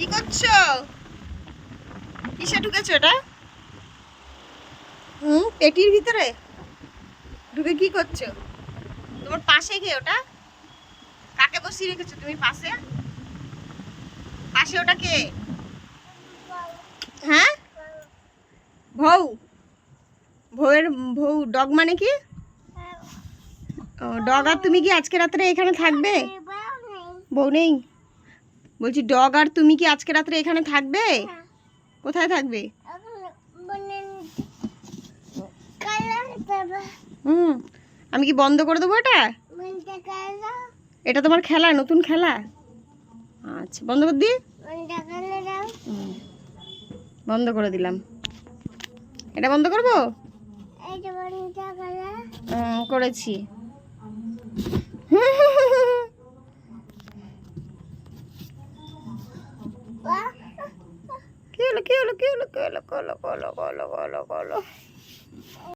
কি করছো? কিসে ঢুকেছো এটা? পেটির ভিতরে ঢুকে কি করছো? তোমার পাশে কে ওটা? কাকে বসিয়ে রেখেছো তুমি পাশে? পাশে ওটা কে? হ্যাঁ, বউ। বউয়ের বউ ডগ মানে কি? ও ডগ। আর তুমি কি আজকে রাত্রে এখানে থাকবে? বউ নেই? বলছি ডগ আর তুমি কি আজকে রাত্রে এখানে থাকবে? কোথায় থাকবে? আমি কি বন্ধ করে দেবো এটা? এটা তোমার খেলা, নতুন খেলা। আচ্ছা, বন্ধ করে দিই। বন্ধ করে দিলাম। এটা বন্ধ করবো? করেছি। কি হলো, কি হলো, কি হলো, কি হলো, কলো কলো কলো কলো কলো।